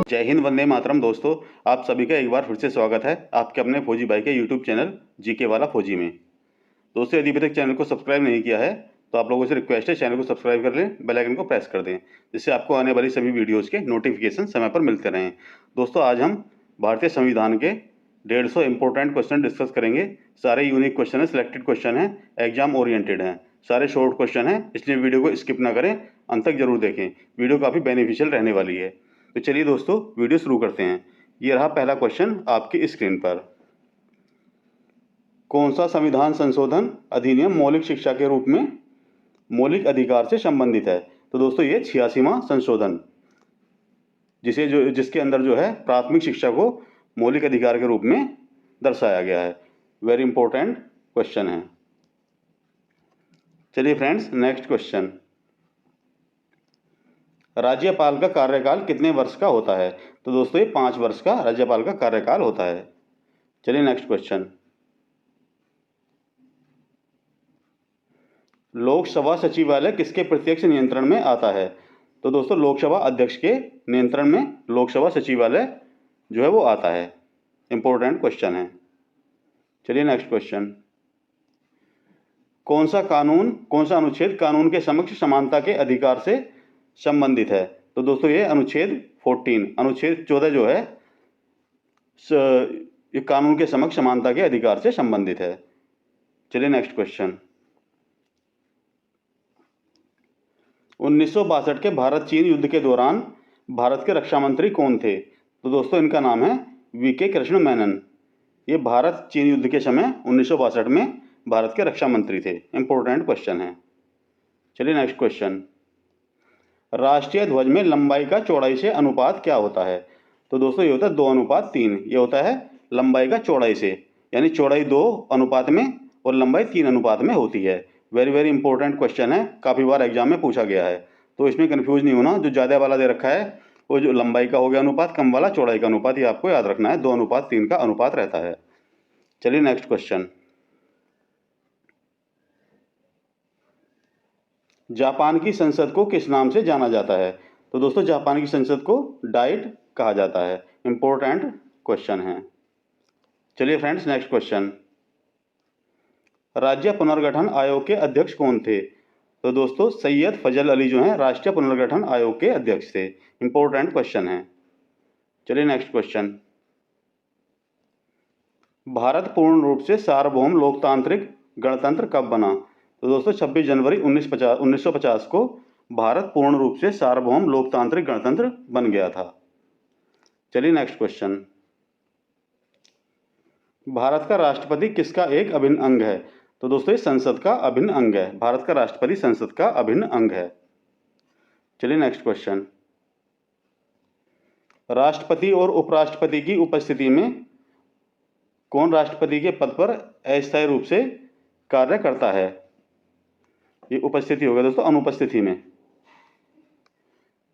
जय हिंद, वंदे मातरम। दोस्तों, आप सभी का एक बार फिर से स्वागत है आपके अपने फौजी भाई के यूट्यूब चैनल जीके वाला फौजी में। दोस्तों, यदि अभी तक चैनल को सब्सक्राइब नहीं किया है तो आप लोगों से रिक्वेस्ट है, चैनल को सब्सक्राइब कर लें, बेल आइकन को प्रेस कर दें, जिससे आपको आने वाली सभी वीडियोज़ के नोटिफिकेशन समय पर मिलते रहें। दोस्तों, आज हम भारतीय संविधान के 150 इंपॉर्टेंट क्वेश्चन डिस्कस करेंगे। सारे यूनिक क्वेश्चन हैं, सिलेक्टेड क्वेश्चन हैं, एग्जाम ओरिएंटेड हैं, सारे शॉर्ट क्वेश्चन हैं, इसलिए वीडियो को स्किप ना करें, अंत तक जरूर देखें। वीडियो काफ़ी बेनिफिशियल रहने वाली है। तो चलिए दोस्तों, वीडियो शुरू करते हैं। ये रहा पहला क्वेश्चन आपकी स्क्रीन पर। कौन सा संविधान संशोधन अधिनियम मौलिक शिक्षा के रूप में मौलिक अधिकार से संबंधित है? तो दोस्तों, ये 86वां संशोधन, जिसके अंदर जो है प्राथमिक शिक्षा को मौलिक अधिकार के रूप में दर्शाया गया है। वेरी इंपॉर्टेंट क्वेश्चन है। चलिए फ्रेंड्स, नेक्स्ट क्वेश्चन। राज्यपाल का कार्यकाल कितने वर्ष का होता है? तो दोस्तों, ये 5 वर्ष का राज्यपाल का कार्यकाल होता है। चलिए नेक्स्ट क्वेश्चन। लोकसभा सचिवालय किसके प्रत्यक्ष नियंत्रण में आता है? तो दोस्तों, लोकसभा अध्यक्ष के नियंत्रण में लोकसभा सचिवालय जो है वो आता है। इंपॉर्टेंट क्वेश्चन है। चलिए नेक्स्ट क्वेश्चन। कौन सा अनुच्छेद कानून के समक्ष समानता के अधिकार से संबंधित है? तो दोस्तों, ये अनुच्छेद 14 जो है ये कानून के समक्ष समानता के अधिकार से संबंधित है। चलिए नेक्स्ट क्वेश्चन। 1962 के भारत चीन युद्ध के दौरान भारत के रक्षा मंत्री कौन थे? तो दोस्तों, इनका नाम है वीके कृष्ण मेनन। ये भारत चीन युद्ध के समय 1962 में भारत के रक्षा मंत्री थे। इंपॉर्टेंट क्वेश्चन है। चलिए नेक्स्ट क्वेश्चन। राष्ट्रीय ध्वज में लंबाई का चौड़ाई से अनुपात क्या होता है? तो दोस्तों, ये होता है 2:3। ये होता है लंबाई का चौड़ाई से, यानी चौड़ाई 2 अनुपात में और लंबाई 3 अनुपात में होती है। वेरी वेरी इंपॉर्टेंट क्वेश्चन है, काफ़ी बार एग्जाम में पूछा गया है, तो इसमें कन्फ्यूज नहीं होना। जो ज़्यादा वाला दे रखा है वो जो लंबाई का हो गया अनुपात, कम वाला चौड़ाई का अनुपात, ये आपको याद रखना है। 2:3 का अनुपात रहता है। चलिए नेक्स्ट क्वेश्चन। जापान की संसद को किस नाम से जाना जाता है? तो दोस्तों, जापान की संसद को डाइट कहा जाता है। इंपॉर्टेंट क्वेश्चन है। चलिए फ्रेंड्स, नेक्स्ट क्वेश्चन। राज्य पुनर्गठन आयोग के अध्यक्ष कौन थे? तो दोस्तों, सैयद फजल अली जो हैं राष्ट्रीय पुनर्गठन आयोग के अध्यक्ष थे। इंपॉर्टेंट क्वेश्चन है। चलिए नेक्स्ट क्वेश्चन। भारत पूर्ण रूप से सार्वभौम लोकतांत्रिक गणतंत्र कब बना? तो दोस्तों, 26 जनवरी 1950 को भारत पूर्ण रूप से सार्वभौम लोकतांत्रिक गणतंत्र बन गया था। चलिए नेक्स्ट क्वेश्चन। भारत का राष्ट्रपति किसका एक अभिन्न अंग है? तो दोस्तों, ये संसद का अभिन्न अंग है। भारत का राष्ट्रपति संसद का अभिन्न अंग है। चलिए नेक्स्ट क्वेश्चन। राष्ट्रपति और उपराष्ट्रपति की उपस्थिति में कौन राष्ट्रपति के पद पर अस्थायी रूप से कार्य करता है? ये उपस्थिति होगा दोस्तों, अनुपस्थिति में।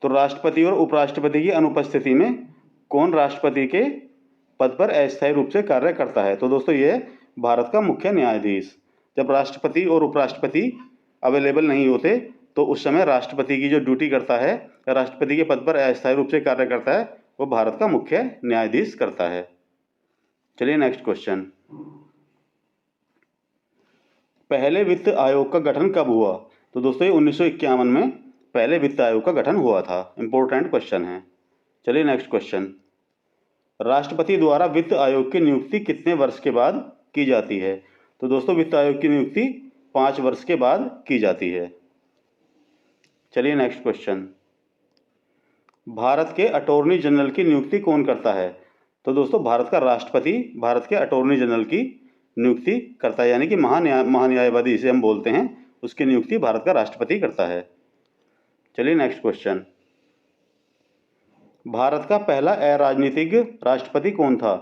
तो राष्ट्रपति और उपराष्ट्रपति की अनुपस्थिति में कौन राष्ट्रपति के पद पर अस्थायी रूप से कार्य करता है? तो दोस्तों, ये भारत का मुख्य न्यायाधीश। जब राष्ट्रपति और उपराष्ट्रपति अवेलेबल नहीं होते तो उस समय राष्ट्रपति की जो ड्यूटी करता है, राष्ट्रपति के पद पर अस्थायी रूप से कार्य करता है, वो भारत का मुख्य न्यायाधीश करता है। चलिए नेक्स्ट क्वेश्चन। पहले वित्त आयोग का गठन कब हुआ? तो दोस्तों, ये 1951 में पहले वित्त आयोग का गठन हुआ था। इंपॉर्टेंट क्वेश्चन है। चलिए नेक्स्ट क्वेश्चन। राष्ट्रपति द्वारा वित्त आयोग की नियुक्ति कितने वर्ष के बाद की जाती है? तो दोस्तों, वित्त आयोग की नियुक्ति 5 वर्ष के बाद की जाती है। चलिए नेक्स्ट क्वेश्चन। भारत के अटॉर्नी जनरल की नियुक्ति कौन करता है? तो दोस्तों, भारत का राष्ट्रपति भारत के अटॉर्नी जनरल की नियुक्ति करता है, यानी कि महान्यायवादी जिसे हम बोलते हैं, उसकी नियुक्ति भारत का राष्ट्रपति करता है। चलिए नेक्स्ट क्वेश्चन। भारत का पहला अराजनीतिक राष्ट्रपति कौन था?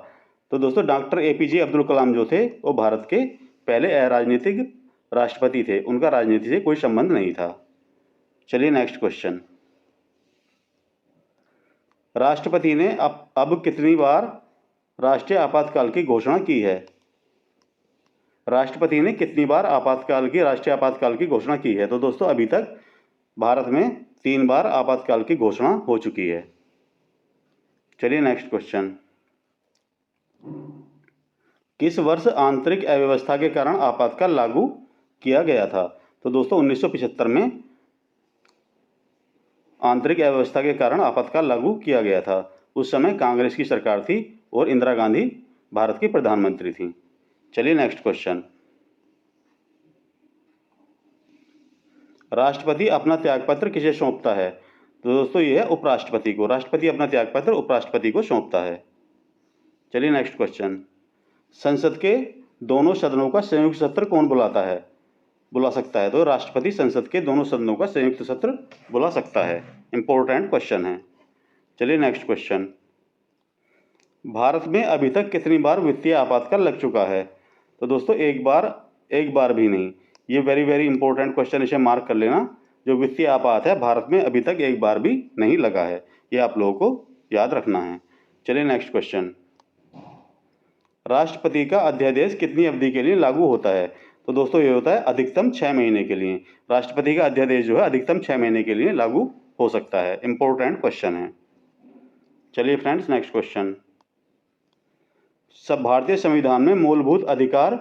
तो दोस्तों, डॉक्टर APJ अब्दुल कलाम जो थे वो भारत के पहले अराजनीतिक राष्ट्रपति थे। उनका राजनीति से कोई संबंध नहीं था। चलिए नेक्स्ट क्वेश्चन। राष्ट्रपति ने अब कितनी बार राष्ट्रीय आपातकाल की घोषणा की है? राष्ट्रपति ने कितनी बार राष्ट्रीय आपातकाल की घोषणा की है? तो दोस्तों, अभी तक भारत में 3 बार आपातकाल की घोषणा हो चुकी है। चलिए नेक्स्ट क्वेश्चन। किस वर्ष आंतरिक अव्यवस्था के कारण आपातकाल लागू किया गया था? तो दोस्तों 1975 में आंतरिक अव्यवस्था के कारण आपातकाल लागू किया गया था। उस समय कांग्रेस की सरकार थी और इंदिरा गांधी भारत की प्रधानमंत्री थी। चलिए नेक्स्ट क्वेश्चन। राष्ट्रपति अपना त्यागपत्र किसे सौंपता है? तो दोस्तों ये है उपराष्ट्रपति को। राष्ट्रपति अपना त्यागपत्र उपराष्ट्रपति को सौंपता है। चलिए नेक्स्ट क्वेश्चन। संसद के दोनों सदनों का संयुक्त सत्र कौन बुला सकता है? तो राष्ट्रपति संसद के दोनों सदनों का संयुक्त सत्र बुला सकता है। इंपॉर्टेंट क्वेश्चन है। चलिए नेक्स्ट क्वेश्चन। भारत में अभी तक कितनी बार वित्तीय आपातकाल लग चुका है? तो दोस्तों एक बार भी नहीं। ये वेरी इंपॉर्टेंट क्वेश्चन, इसे मार्क कर लेना। जो वित्तीय आपात है भारत में अभी तक एक बार भी नहीं लगा है, ये आप लोगों को याद रखना है। चलिए नेक्स्ट क्वेश्चन। राष्ट्रपति का अध्यादेश कितनी अवधि के लिए लागू होता है? तो दोस्तों ये होता है अधिकतम 6 महीने के लिए। राष्ट्रपति का अध्यादेश जो है अधिकतम 6 महीने के लिए लागू हो सकता है। इंपॉर्टेंट क्वेश्चन है। चलिए फ्रेंड्स नेक्स्ट क्वेश्चन। सब भारतीय संविधान में मूलभूत अधिकार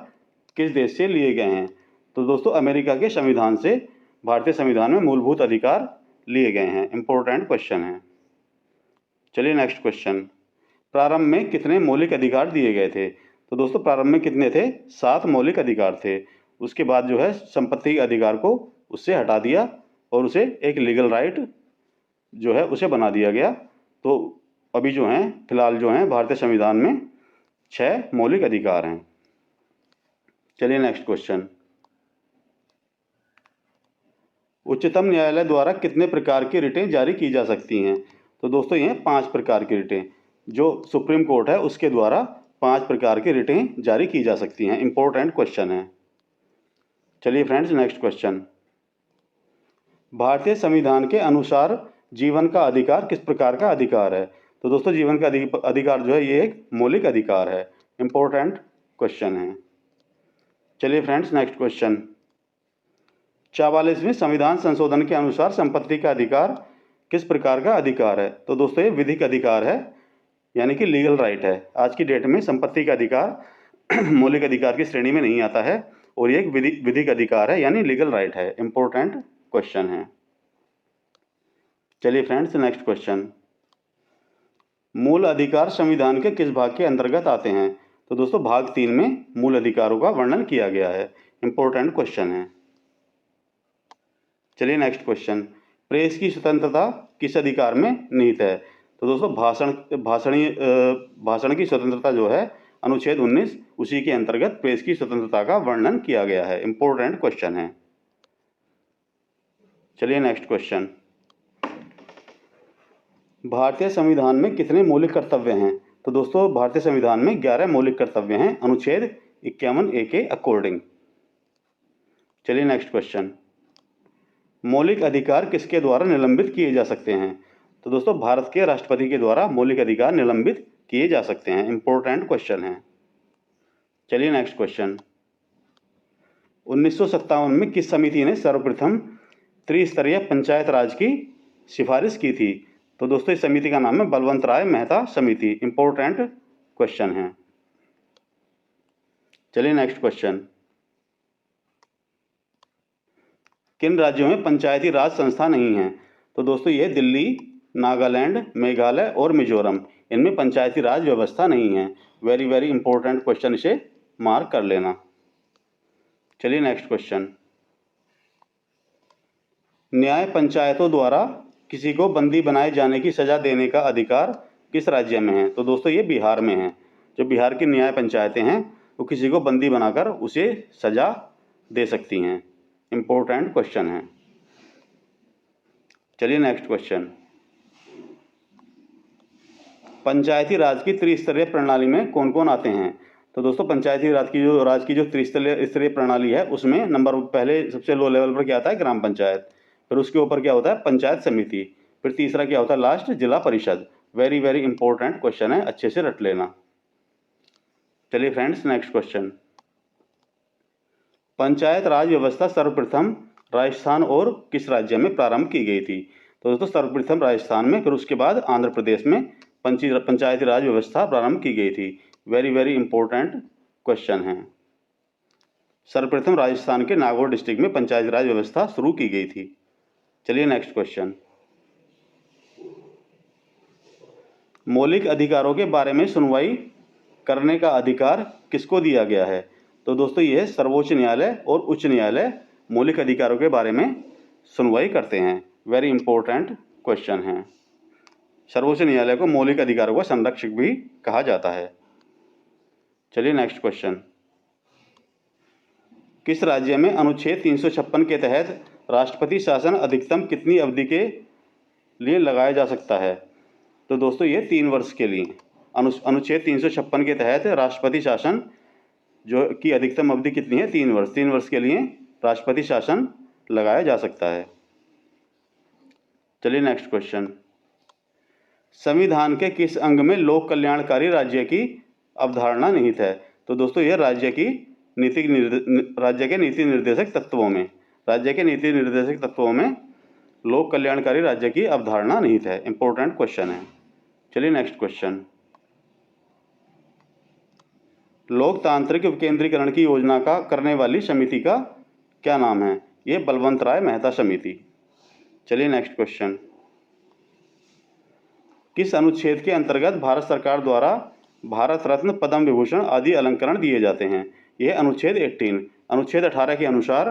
किस देश से लिए गए हैं? तो दोस्तों अमेरिका के संविधान से भारतीय संविधान में मूलभूत अधिकार लिए गए हैं। इंपॉर्टेंट क्वेश्चन है। चलिए नेक्स्ट क्वेश्चन। प्रारंभ में कितने मौलिक अधिकार दिए गए थे? तो दोस्तों प्रारंभ में कितने थे? 7 मौलिक अधिकार थे। उसके बाद जो है संपत्ति के अधिकार को उससे हटा दिया और उसे एक लीगल राइट जो है उसे बना दिया गया। तो अभी जो है फिलहाल जो है भारतीय संविधान में 6 मौलिक अधिकार हैं। चलिए नेक्स्ट क्वेश्चन। उच्चतम न्यायालय द्वारा कितने प्रकार की रिटें जारी की जा सकती हैं? तो दोस्तों ये 5 प्रकार की रिटें। जो सुप्रीम कोर्ट है उसके द्वारा 5 प्रकार की रिटें जारी की जा सकती हैं। इंपॉर्टेंट क्वेश्चन है। चलिए फ्रेंड्स नेक्स्ट क्वेश्चन। भारतीय संविधान के अनुसार जीवन का अधिकार किस प्रकार का अधिकार है? तो दोस्तों जीवन का अधिकार जो है ये एक मौलिक अधिकार है। इंपॉर्टेंट क्वेश्चन है। चलिए फ्रेंड्स नेक्स्ट क्वेश्चन। 44वें संविधान संशोधन के अनुसार संपत्ति का अधिकार किस प्रकार का अधिकार है? तो दोस्तों ये विधिक अधिकार है, यानी कि लीगल राइट है। आज की डेट में संपत्ति का अधिकार मौलिक अधिकार की श्रेणी में नहीं आता है और ये एक विधिक अधिकार है, यानी लीगल राइट है। इंपॉर्टेंट क्वेश्चन है। चलिए फ्रेंड्स नेक्स्ट क्वेश्चन। मूल अधिकार संविधान के किस भाग के अंतर्गत आते हैं? तो दोस्तों भाग 3 में मूल अधिकारों का वर्णन किया गया है। इंपॉर्टेंट क्वेश्चन है। चलिए नेक्स्ट क्वेश्चन। प्रेस की स्वतंत्रता किस अधिकार में निहित है? तो दोस्तों भाषण की स्वतंत्रता जो है अनुच्छेद 19 उसी के अंतर्गत प्रेस की स्वतंत्रता का वर्णन किया गया है। इंपॉर्टेंट क्वेश्चन है। चलिए नेक्स्ट क्वेश्चन। भारतीय संविधान में कितने मौलिक कर्तव्य हैं? तो दोस्तों भारतीय संविधान में 11 मौलिक कर्तव्य हैं अनुच्छेद 51A के अकॉर्डिंग। चलिए नेक्स्ट क्वेश्चन। मौलिक अधिकार किसके द्वारा निलंबित किए जा सकते हैं? तो दोस्तों भारत के राष्ट्रपति के द्वारा मौलिक अधिकार निलंबित किए जा सकते हैं। इंपॉर्टेंट क्वेश्चन है। चलिए नेक्स्ट क्वेश्चन। 1957 में किस समिति ने सर्वप्रथम त्रिस्तरीय पंचायत राज की सिफारिश की थी? तो दोस्तों इस समिति का नाम है बलवंत राय मेहता समिति। इंपॉर्टेंट क्वेश्चन है। चलिए नेक्स्ट क्वेश्चन। किन राज्यों में पंचायती राज संस्था नहीं है? तो दोस्तों ये दिल्ली, नागालैंड, मेघालय और मिजोरम, इनमें पंचायती राज व्यवस्था नहीं है। वेरी इंपॉर्टेंट क्वेश्चन, इसे मार्क कर लेना। चलिए नेक्स्ट क्वेश्चन। न्याय पंचायतों द्वारा किसी को बंदी बनाए जाने की सजा देने का अधिकार किस राज्य में है? तो दोस्तों ये बिहार में है। जो बिहार की न्याय पंचायतें हैं वो किसी को बंदी बनाकर उसे सजा दे सकती हैं। इंपॉर्टेंट क्वेश्चन है। चलिए नेक्स्ट क्वेश्चन। पंचायती राज की त्रिस्तरीय प्रणाली में कौन कौन आते हैं? तो दोस्तों पंचायती राज की जो त्रिस्तरीय प्रणाली है उसमें नंबर पहले सबसे लो लेवल पर क्या आता है? ग्राम पंचायत। फिर उसके ऊपर क्या होता है? पंचायत समिति। फिर तीसरा क्या होता है? लास्ट जिला परिषद। वेरी इंपॉर्टेंट क्वेश्चन है, अच्छे से रट लेना। चलिए फ्रेंड्स नेक्स्ट क्वेश्चन। पंचायत राज व्यवस्था सर्वप्रथम राजस्थान और किस राज्य में प्रारंभ की गई थी? तो दोस्तों सर्वप्रथम राजस्थान में, फिर उसके बाद आंध्र प्रदेश में पंचायती राज व्यवस्था प्रारंभ की गई थी? वेरी वेरी इंपॉर्टेंट क्वेश्चन है। सर्वप्रथम राजस्थान के नागौर डिस्ट्रिक्ट में पंचायती राज व्यवस्था शुरू की गई थी। चलिए नेक्स्ट क्वेश्चन। मौलिक अधिकारों के बारे में सुनवाई करने का अधिकार किसको दिया गया है? तो दोस्तों ये सर्वोच्च न्यायालय और उच्च न्यायालय मौलिक अधिकारों के बारे में सुनवाई करते हैं। वेरी इंपॉर्टेंट क्वेश्चन है। सर्वोच्च न्यायालय को मौलिक अधिकारों का संरक्षक भी कहा जाता है। चलिए नेक्स्ट क्वेश्चन। किस राज्य में अनुच्छेद 356 के तहत राष्ट्रपति शासन अधिकतम कितनी अवधि के लिए लगाया जा सकता है? तो दोस्तों ये 3 वर्ष के लिए। अनुच्छेद 356 के तहत राष्ट्रपति शासन जो की अधिकतम अवधि कितनी है? 3 वर्ष। 3 वर्ष के लिए राष्ट्रपति शासन लगाया जा सकता है। चलिए नेक्स्ट क्वेश्चन। संविधान के किस अंग में लोक कल्याणकारी राज्य की अवधारणा निहित है? तो दोस्तों यह राज्य के नीति निर्देशक तत्वों में लोक कल्याणकारी राज्य की अवधारणा निहित है। इंपॉर्टेंट क्वेश्चन है। चलिए नेक्स्ट क्वेश्चन। लोकतांत्रिक विकेंद्रीकरण की योजना का करने वाली समिति का क्या नाम है? ये बलवंत राय मेहता समिति। चलिए नेक्स्ट क्वेश्चन। किस अनुच्छेद के अंतर्गत भारत सरकार द्वारा भारत रत्न, पद्म विभूषण आदि अलंकरण दिए जाते हैं? यह अनुच्छेद 18 के अनुसार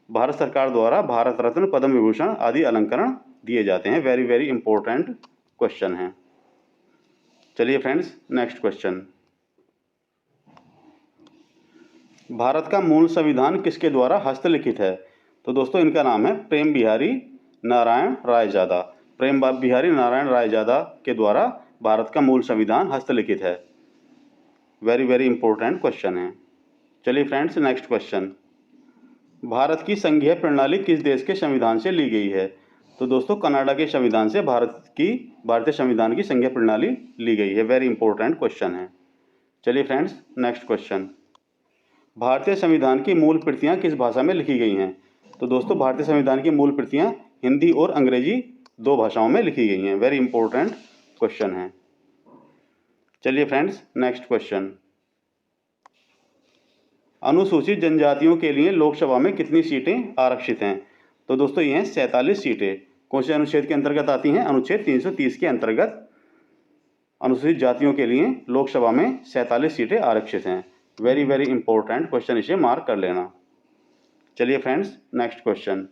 भारत सरकार द्वारा भारत रत्न, पद्म विभूषण आदि अलंकरण दिए जाते हैं। वेरी वेरी इंपॉर्टेंट क्वेश्चन है। चलिए फ्रेंड्स नेक्स्ट क्वेश्चन। भारत का मूल संविधान किसके द्वारा हस्तलिखित है? तो दोस्तों इनका नाम है प्रेम बिहारी नारायण रायजादा। प्रेम बिहारी नारायण रायजादा के द्वारा भारत का मूल संविधान हस्तलिखित है। वेरी वेरी इंपॉर्टेंट क्वेश्चन है। चलिए फ्रेंड्स नेक्स्ट क्वेश्चन। भारत की संघीय प्रणाली किस देश के संविधान से ली गई है? तो दोस्तों कनाडा के संविधान से भारतीय संविधान की संघीय प्रणाली ली गई है। वेरी इंपॉर्टेंट क्वेश्चन है। चलिए फ्रेंड्स नेक्स्ट क्वेश्चन। भारतीय संविधान की मूल प्रतियां किस भाषा में लिखी गई हैं? तो दोस्तों भारतीय संविधान की मूल प्रतियां हिंदी और अंग्रेजी 2 भाषाओं में लिखी गई हैं। वेरी इंपॉर्टेंट क्वेश्चन है। चलिए फ्रेंड्स नेक्स्ट क्वेश्चन। अनुसूचित जनजातियों के लिए लोकसभा में कितनी सीटें आरक्षित हैं? तो दोस्तों ये हैं 47 सीटें। कौन से अनुच्छेद के अंतर्गत आती हैं? अनुच्छेद 330 के अंतर्गत अनुसूचित जातियों के लिए लोकसभा में 47 सीटें आरक्षित हैं। वेरी वेरी इंपॉर्टेंट क्वेश्चन, इसे मार्क कर लेना। चलिए फ्रेंड्स नेक्स्ट क्वेश्चन।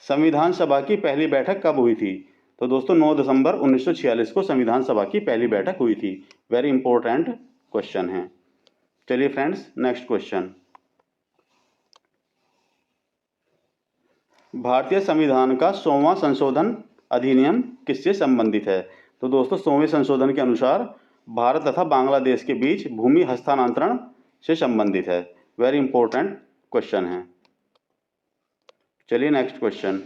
संविधान सभा की पहली बैठक कब हुई थी? तो दोस्तों 9 दिसंबर 1946 को संविधान सभा की पहली बैठक हुई थी। वेरी इंपॉर्टेंट क्वेश्चन है। चलिए फ्रेंड्स नेक्स्ट क्वेश्चन। भारतीय संविधान का 100वां संशोधन अधिनियम किससे संबंधित है? तो दोस्तों 100वें संशोधन के अनुसार भारत तथा बांग्लादेश के बीच भूमि हस्तांतरण से संबंधित है। वेरी इंपॉर्टेंट क्वेश्चन है। चलिए next question.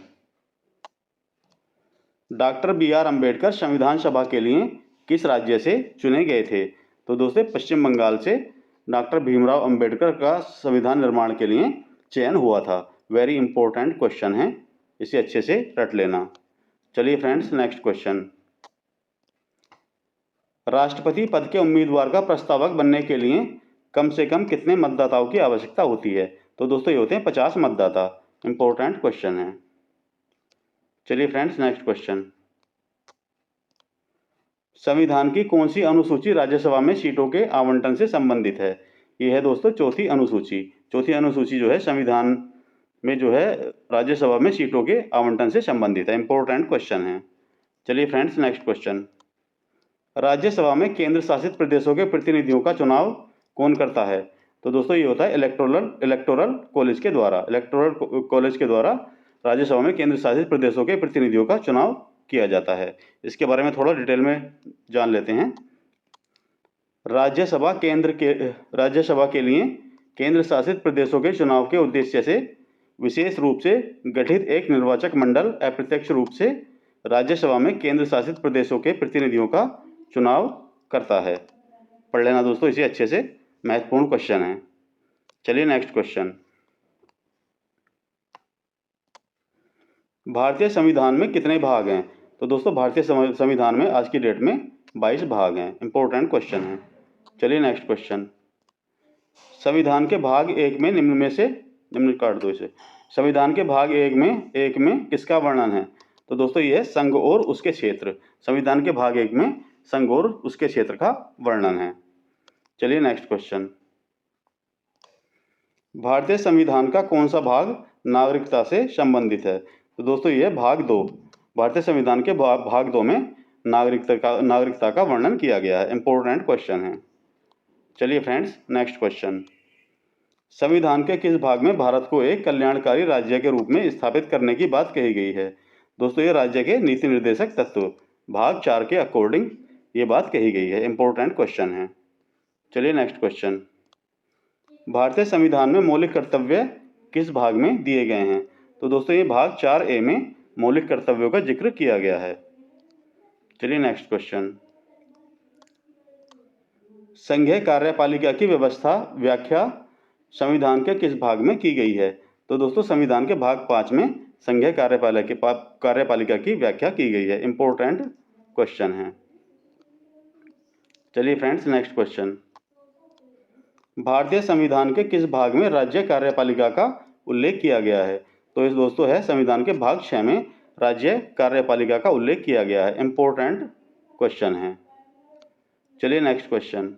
Doctor BR Ambedkar संविधान सभा के लिए किस राज्य से चुने गए थे? तो दोस्तों पश्चिम बंगाल से डॉक्टर भीमराव अम्बेडकर का संविधान निर्माण के लिए चयन हुआ था। वेरी इंपॉर्टेंट क्वेश्चन है, इसे अच्छे से रट लेना। चलिए फ्रेंड्स नेक्स्ट क्वेश्चन। राष्ट्रपति पद के उम्मीदवार का प्रस्तावक बनने के लिए कम से कम कितने मतदाताओं की आवश्यकता होती है? तो दोस्तों ये होते हैं 50 मतदाता। इंपॉर्टेंट क्वेश्चन है। चलिए फ्रेंड्स नेक्स्ट क्वेश्चन। संविधान की कौन सी अनुसूची राज्यसभा में सीटों के आवंटन से संबंधित है? ये है दोस्तों चौथी अनुसूची। चौथी अनुसूची जो है संविधान में जो है राज्यसभा में सीटों के आवंटन से संबंधित है। इंपॉर्टेंट क्वेश्चन है। चलिए फ्रेंड्स नेक्स्ट क्वेश्चन। राज्यसभा में केंद्र शासित प्रदेशों के प्रतिनिधियों का चुनाव कौन करता है? तो दोस्तों ये होता है इलेक्टोरल कॉलेज के द्वारा राज्यसभा में केंद्र शासित प्रदेशों के प्रतिनिधियों का चुनाव किया जाता है। इसके बारे में थोड़ा डिटेल में जान लेते हैं। राज्यसभा के लिए केंद्र शासित प्रदेशों के चुनाव के उद्देश्य से विशेष रूप से गठित एक निर्वाचक मंडल अप्रत्यक्ष रूप से राज्यसभा में केंद्र शासित प्रदेशों के प्रतिनिधियों का चुनाव करता है। पढ़ लेना दोस्तों इसे अच्छे से, महत्वपूर्ण क्वेश्चन है। चलिए नेक्स्ट क्वेश्चन। भारतीय संविधान में कितने भाग हैं? तो दोस्तों भारतीय संविधान में आज की डेट में 22 भाग हैं। इंपॉर्टेंट क्वेश्चन है। चलिए नेक्स्ट क्वेश्चन। संविधान के भाग एक में निम्न में से, निम्न काट दो इसे, संविधान के भाग एक में किसका वर्णन है? तो दोस्तों ये है संघ और उसके क्षेत्र। संविधान के भाग एक में संघ और उसके क्षेत्र का वर्णन है। चलिए नेक्स्ट क्वेश्चन। भारतीय संविधान का कौन सा भाग नागरिकता से संबंधित है? तो दोस्तों ये भाग 2। भारतीय संविधान के भाग 2 में नागरिकता का वर्णन किया गया है। इंपॉर्टेंट क्वेश्चन है। चलिए फ्रेंड्स नेक्स्ट क्वेश्चन। संविधान के किस भाग में भारत को एक कल्याणकारी राज्य के रूप में स्थापित करने की बात कही गई है? दोस्तों ये राज्य के नीति निर्देशक तत्व भाग 4 के अकॉर्डिंग ये बात कही गई है। इंपॉर्टेंट क्वेश्चन है। चलिए नेक्स्ट क्वेश्चन। भारतीय संविधान में मौलिक कर्तव्य किस भाग में दिए गए हैं? तो दोस्तों ये भाग 4A में मौलिक कर्तव्यों का जिक्र किया गया है। चलिए नेक्स्ट क्वेश्चन। संघीय कार्यपालिका की व्यवस्था व्याख्या संविधान के किस भाग में की गई है? तो दोस्तों संविधान के भाग 5 में संघीय कार्यपालिका की व्याख्या की गई है। इंपॉर्टेंट क्वेश्चन है। चलिए फ्रेंड्स नेक्स्ट क्वेश्चन। भारतीय संविधान के किस भाग में राज्य कार्यपालिका का उल्लेख किया गया है? तो इस दोस्तों है संविधान के भाग 6 में राज्य कार्यपालिका का उल्लेख किया गया है। इंपॉर्टेंट क्वेश्चन है। चलिए नेक्स्ट क्वेश्चन।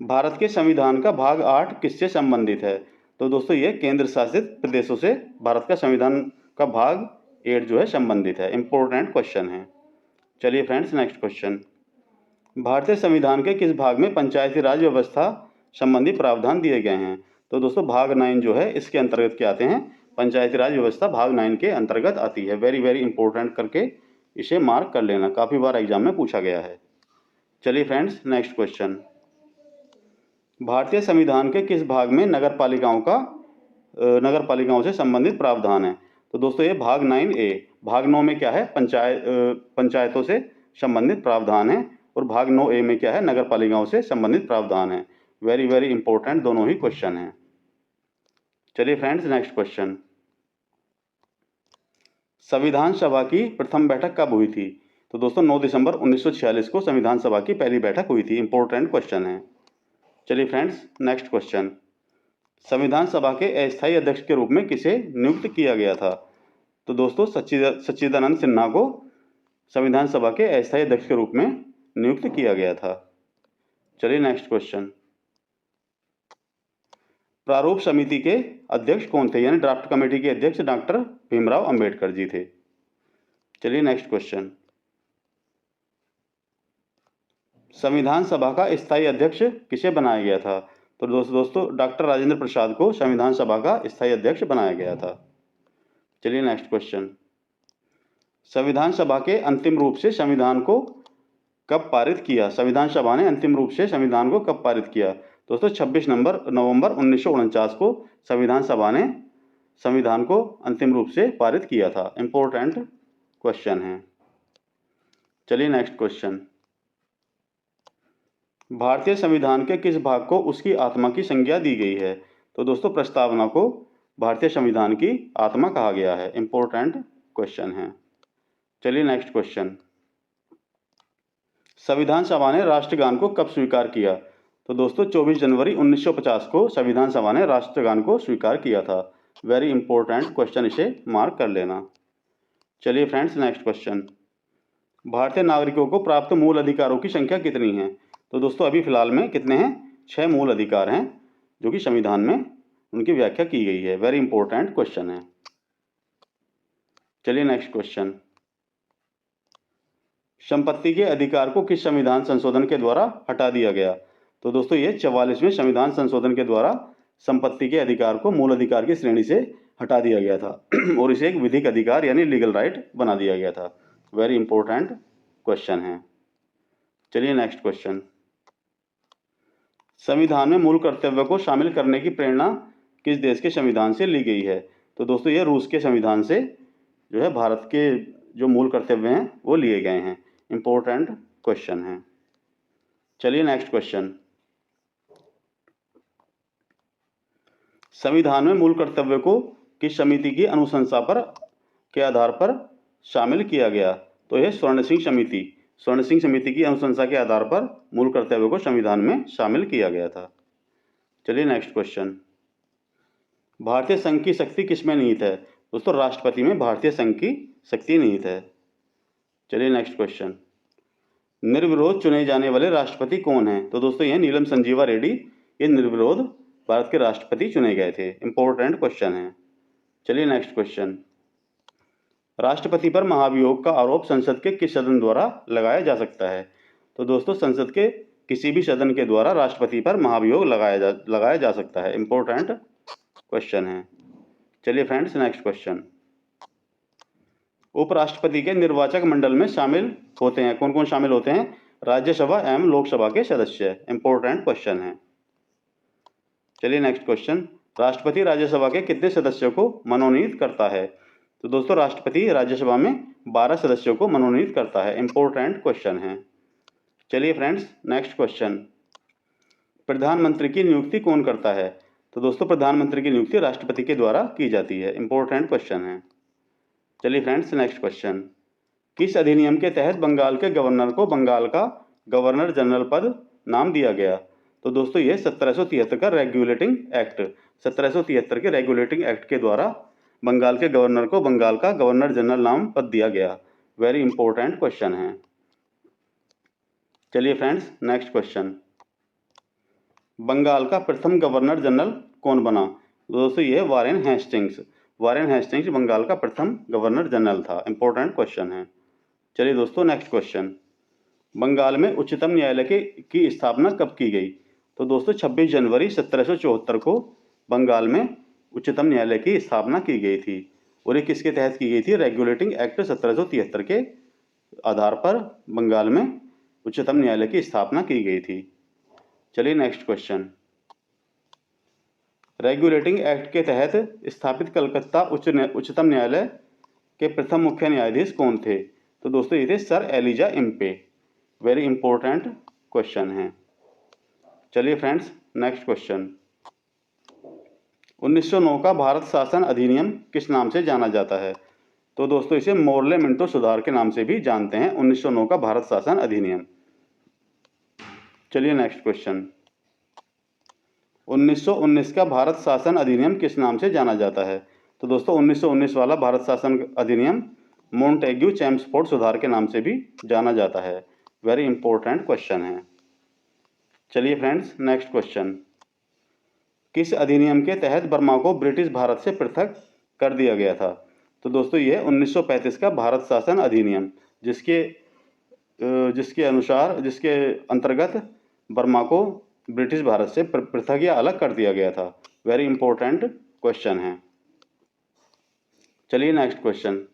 भारत के संविधान का भाग 8 किससे संबंधित है? तो दोस्तों ये केंद्र शासित प्रदेशों से भारत का संविधान का भाग 8 जो है संबंधित है। इंपॉर्टेंट क्वेश्चन है। चलिए फ्रेंड्स नेक्स्ट क्वेश्चन। भारतीय संविधान के किस भाग में पंचायती राज व्यवस्था संबंधी प्रावधान दिए गए हैं? तो दोस्तों भाग 9 जो है इसके अंतर्गत क्या आते हैं? पंचायती राज व्यवस्था भाग 9 के अंतर्गत आती है। वेरी वेरी इंपॉर्टेंट करके इसे मार्क कर लेना, काफ़ी बार एग्जाम में पूछा गया है। चलिए फ्रेंड्स नेक्स्ट क्वेश्चन। भारतीय संविधान के किस भाग में नगर पालिकाओं से संबंधित प्रावधान है? तो दोस्तों ये भाग 9A। भाग 9 में क्या है? पंचायतों से संबंधित प्रावधान है, और भाग 9A में क्या है? नगर पालिकाओं से संबंधित प्रावधान है। वेरी वेरी इंपॉर्टेंट दोनों ही क्वेश्चन हैं। चलिए फ्रेंड्स नेक्स्ट क्वेश्चन। संविधान सभा की प्रथम बैठक कब हुई थी? तो दोस्तों 9 दिसंबर 1946 को संविधान सभा की पहली बैठक हुई थी। इंपॉर्टेंट क्वेश्चन है। चलिए फ्रेंड्स नेक्स्ट क्वेश्चन। संविधान सभा के अस्थायी अध्यक्ष के रूप में किसे नियुक्त किया गया था? तो दोस्तों सच्चिदानंद सिन्हा को संविधान सभा के अस्थायी अध्यक्ष के रूप में नियुक्त किया गया था। चलिए नेक्स्ट क्वेश्चन। प्रारूप समिति के अध्यक्ष कौन थे? यानी ड्राफ्ट कमेटी के अध्यक्ष डॉक्टर भीमराव अंबेडकर जी थे। चलिए नेक्स्ट क्वेश्चन। संविधान सभा का स्थायी अध्यक्ष किसे बनाया गया था? तो दोस्तों डॉक्टर राजेंद्र प्रसाद को संविधान सभा का स्थायी अध्यक्ष बनाया गया था। चलिए नेक्स्ट क्वेश्चन। संविधान सभा के अंतिम रूप से संविधान को कब पारित किया? संविधान सभा ने अंतिम रूप से संविधान को कब पारित किया? दोस्तों 26 नवंबर 1949 को संविधान सभा ने संविधान को अंतिम रूप से पारित किया था। इंपॉर्टेंट क्वेश्चन है। चलिए नेक्स्ट क्वेश्चन। भारतीय संविधान के किस भाग को उसकी आत्मा की संज्ञा दी गई है? तो दोस्तों प्रस्तावना को भारतीय संविधान की आत्मा कहा गया है। इंपॉर्टेंट क्वेश्चन है। चलिए नेक्स्ट क्वेश्चन। संविधान सभा ने राष्ट्रगान को कब स्वीकार किया? तो दोस्तों 24 जनवरी 1950 को संविधान सभा ने राष्ट्रगान को स्वीकार किया था। वेरी इंपॉर्टेंट क्वेश्चन, इसे मार्क कर लेना। चलिए फ्रेंड्स नेक्स्ट क्वेश्चन। भारतीय नागरिकों को प्राप्त मूल अधिकारों की संख्या कितनी है? तो दोस्तों अभी फिलहाल में कितने हैं? 6 मूल अधिकार हैं जो कि संविधान में उनकी व्याख्या की गई है। वेरी इंपॉर्टेंट क्वेश्चन है। चलिए नेक्स्ट क्वेश्चन। संपत्ति के अधिकार को किस संविधान संशोधन के द्वारा हटा दिया गया? तो दोस्तों ये 44वें संविधान संशोधन के द्वारा संपत्ति के अधिकार को मूल अधिकार की श्रेणी से हटा दिया गया था और इसे एक विधिक अधिकार यानी लीगल राइट बना दिया गया था। वेरी इंपॉर्टेंट क्वेश्चन है। चलिए नेक्स्ट क्वेश्चन। संविधान में मूल कर्तव्य को शामिल करने की प्रेरणा किस देश के संविधान से ली गई है? तो दोस्तों ये रूस के संविधान से जो है भारत के जो मूल कर्तव्य हैं वो लिए गए हैं। इंपॉर्टेंट क्वेश्चन है। चलिए नेक्स्ट क्वेश्चन। संविधान में मूल कर्तव्य को किस समिति की अनुशंसा के आधार पर शामिल किया गया? तो यह स्वर्ण सिंह समिति की अनुशंसा के आधार पर मूल कर्तव्यों को संविधान में शामिल किया गया था। चलिए नेक्स्ट क्वेश्चन। भारतीय संघ की शक्ति किसमें निहित है? दोस्तों राष्ट्रपति में भारतीय संघ की शक्ति निहित है। चलिए नेक्स्ट क्वेश्चन। निर्विरोध चुने जाने वाले राष्ट्रपति कौन हैं? तो दोस्तों ये नीलम संजीवा रेड्डी ये निर्विरोध भारत के राष्ट्रपति चुने गए थे। इंपॉर्टेंट क्वेश्चन है। चलिए नेक्स्ट क्वेश्चन। राष्ट्रपति पर महाभियोग का आरोप संसद के किस सदन द्वारा लगाया जा सकता है? तो दोस्तों संसद के किसी भी सदन के द्वारा राष्ट्रपति पर महाभियोग लगाया जा सकता है। इंपॉर्टेंट क्वेश्चन है। चलिए फ्रेंड्स नेक्स्ट क्वेश्चन। उपराष्ट्रपति के निर्वाचक मंडल में शामिल होते हैं, कौन कौन शामिल होते हैं? राज्यसभा एवं लोकसभा के सदस्य। इंपॉर्टेंट क्वेश्चन है। चलिए नेक्स्ट क्वेश्चन। राष्ट्रपति राज्यसभा के कितने सदस्यों को मनोनीत करता है? तो दोस्तों राष्ट्रपति राज्यसभा में 12 सदस्यों को मनोनीत करता है। इंपॉर्टेंट क्वेश्चन है। चलिए फ्रेंड्स नेक्स्ट क्वेश्चन। प्रधानमंत्री की नियुक्ति कौन करता है? तो दोस्तों प्रधानमंत्री की नियुक्ति राष्ट्रपति के द्वारा की जाती है। इंपॉर्टेंट क्वेश्चन है। चलिए फ्रेंड्स नेक्स्ट क्वेश्चन। किस अधिनियम के तहत बंगाल के गवर्नर को बंगाल का गवर्नर जनरल पद नाम दिया गया? तो दोस्तों ये 1773 का रेगुलेटिंग एक्ट 1773 के रेगुलेटिंग एक्ट के द्वारा बंगाल के गवर्नर को बंगाल का गवर्नर जनरल नाम पद दिया गया। वेरी इंपॉर्टेंट क्वेश्चन है। चलिए फ्रेंड्स नेक्स्ट क्वेश्चन। बंगाल का प्रथम गवर्नर जनरल कौन बना? दोस्तों ये वारेन हेस्टिंग्स बंगाल का प्रथम गवर्नर जनरल था। इंपॉर्टेंट क्वेश्चन है। चलिए दोस्तों नेक्स्ट क्वेश्चन। बंगाल में उच्चतम न्यायालय की स्थापना कब की गई? तो दोस्तों 26 जनवरी 1774 को बंगाल में उच्चतम न्यायालय की स्थापना की गई थी। और ये किसके तहत की गई थी? रेगुलेटिंग एक्ट 1773 के आधार पर बंगाल में उच्चतम न्यायालय की स्थापना की गई थी। चलिए नेक्स्ट क्वेश्चन। रेगुलेटिंग एक्ट के तहत स्थापित कलकत्ता उच्चतम न्यायालय के प्रथम मुख्य न्यायाधीश कौन थे? तो दोस्तों ये थे sir Elijah Impey. Very important question है। चलिए फ्रेंड्स नेक्स्ट क्वेश्चन। 1909 का भारत शासन अधिनियम किस नाम से जाना जाता है? तो दोस्तों इसे मोर्ले मिंटो सुधार के नाम से भी जानते हैं। 1909 का भारत शासन अधिनियम। चलिए नेक्स्ट क्वेश्चन। 1919 का भारत शासन अधिनियम किस नाम से जाना जाता है? तो दोस्तों 1919 वाला भारत शासन अधिनियम मोंटेग्यू चैम्सफोर्ड सुधार के नाम से भी जाना जाता है। वेरी इंपॉर्टेंट क्वेश्चन है। चलिए फ्रेंड्स नेक्स्ट क्वेश्चन। किस अधिनियम के तहत बर्मा को ब्रिटिश भारत से पृथक कर दिया गया था? तो दोस्तों ये 1935 का भारत शासन अधिनियम जिसके अंतर्गत बर्मा को ब्रिटिश भारत से पृथक या अलग कर दिया गया था। वेरी इंपॉर्टेंट क्वेश्चन है। चलिए नेक्स्ट क्वेश्चन।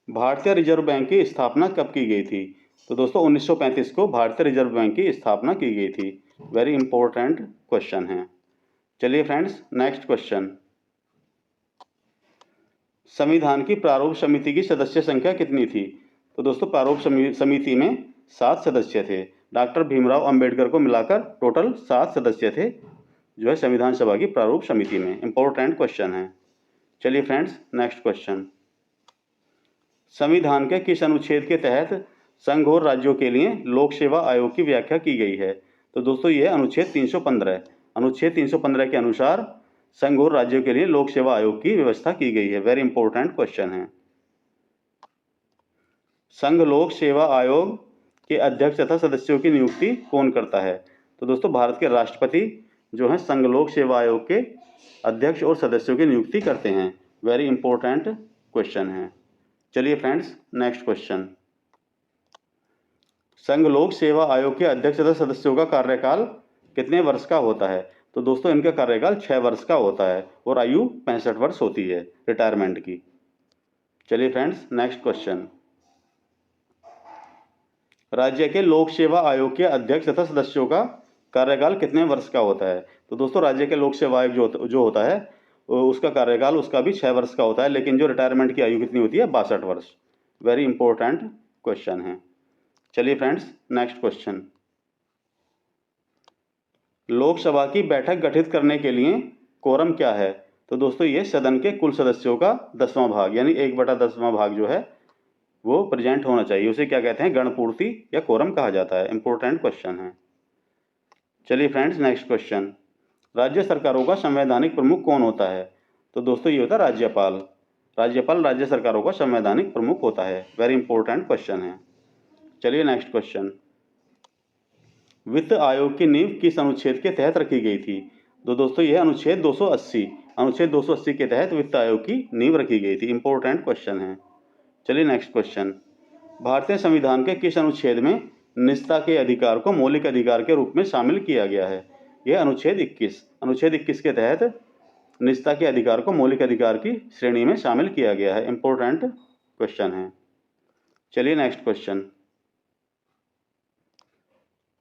भारतीय रिजर्व बैंक की स्थापना कब की गई थी? तो दोस्तों 1935 को भारतीय रिजर्व बैंक की स्थापना की गई थी। वेरी इंपॉर्टेंट क्वेश्चन है। चलिए फ्रेंड्स नेक्स्ट क्वेश्चन। संविधान की प्रारूप समिति की सदस्य संख्या कितनी थी? तो दोस्तों प्रारूप समिति में 7 सदस्य थे। डॉक्टर भीमराव अंबेडकर को मिलाकर टोटल 7 सदस्य थे जो है संविधान सभा की प्रारूप समिति में। इंपॉर्टेंट क्वेश्चन है। चलिए फ्रेंड्स नेक्स्ट क्वेश्चन। संविधान के किस अनुच्छेद के तहत संघ और राज्यों के लिए लोक सेवा आयोग की व्याख्या की गई है? तो दोस्तों यह अनुच्छेद 315 अनुच्छेद 315 के अनुसार संघ और राज्यों के लिए लोक सेवा आयोग की व्यवस्था की गई है। वेरी इंपॉर्टेंट क्वेश्चन है। संघ लोक सेवा आयोग के अध्यक्ष तथा सदस्यों की नियुक्ति कौन करता है? तो दोस्तों भारत के राष्ट्रपति जो है संघ लोक सेवा आयोग के अध्यक्ष और सदस्यों की नियुक्ति करते हैं। वेरी इंपॉर्टेंट क्वेश्चन है। चलिए फ्रेंड्स नेक्स्ट क्वेश्चन। संघ लोक सेवा आयोग के अध्यक्ष तथा सदस्यों का कार्यकाल कितने वर्ष का होता है? तो दोस्तों इनका कार्यकाल 6 वर्ष का होता है और आयु 65 वर्ष होती है रिटायरमेंट की। चलिए फ्रेंड्स नेक्स्ट क्वेश्चन। राज्य के लोक सेवा आयोग के अध्यक्ष तथा सदस्यों का कार्यकाल कितने वर्ष का होता है? तो दोस्तों राज्य के लोक सेवा आयोग जो होता है उसका कार्यकाल उसका भी 6 वर्ष का होता है, लेकिन जो रिटायरमेंट की आयु कितनी होती है? 62 वर्ष। वेरी इंपॉर्टेंट क्वेश्चन है। चलिए फ्रेंड्स नेक्स्ट क्वेश्चन। लोकसभा की बैठक गठित करने के लिए कोरम क्या है? तो दोस्तों ये सदन के कुल सदस्यों का 10वां भाग यानी 1/10वां भाग जो है वो प्रेजेंट होना चाहिए, उसे क्या कहते हैं, गणपूर्ति या कोरम कहा जाता है। इंपॉर्टेंट क्वेश्चन है। चलिए फ्रेंड्स, नेक्स्ट क्वेश्चन, राज्य सरकारों का संवैधानिक प्रमुख कौन होता है? तो दोस्तों ये होता है राज्यपाल। राज्यपाल राज्य सरकारों का संवैधानिक प्रमुख होता है। वेरी इंपॉर्टेंट क्वेश्चन है। चलिए नेक्स्ट क्वेश्चन, वित्त आयोग की नींव किस अनुच्छेद के तहत रखी गई थी? तो दोस्तों यह अनुच्छेद 280, अनुच्छेद 280 के तहत वित्त आयोग की नींव रखी गई थी। इंपॉर्टेंट क्वेश्चन है। चलिए नेक्स्ट क्वेश्चन, भारतीय संविधान के किस अनुच्छेद में निजता के अधिकार को मौलिक अधिकार के रूप में शामिल किया गया है? यह अनुच्छेद 21, अनुच्छेद 21 के तहत निजता के अधिकार को मौलिक अधिकार की श्रेणी में शामिल किया गया है। इंपॉर्टेंट क्वेश्चन है। चलिए नेक्स्ट क्वेश्चन,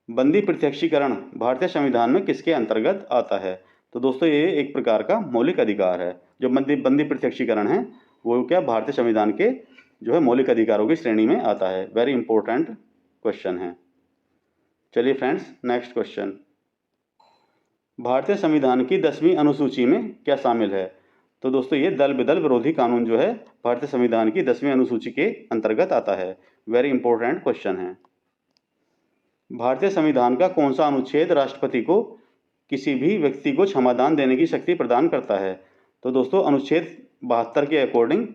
बंदी प्रत्यक्षीकरण भारतीय संविधान में किसके अंतर्गत आता है? तो दोस्तों ये एक प्रकार का मौलिक अधिकार है। जो बंदी प्रत्यक्षीकरण है वो क्या भारतीय संविधान के जो है मौलिक अधिकारों की श्रेणी में आता है। वेरी इंपॉर्टेंट क्वेश्चन है। चलिए फ्रेंड्स, नेक्स्ट क्वेश्चन, भारतीय संविधान की 10वीं अनुसूची में क्या शामिल है? तो दोस्तों ये दल बदल विरोधी कानून जो है भारतीय संविधान की 10वीं अनुसूची के अंतर्गत आता है। वेरी इंपॉर्टेंट क्वेश्चन है। भारतीय संविधान का कौन सा अनुच्छेद राष्ट्रपति को किसी भी व्यक्ति को क्षमादान देने की शक्ति प्रदान करता है? तो दोस्तों अनुच्छेद 72 के अकॉर्डिंग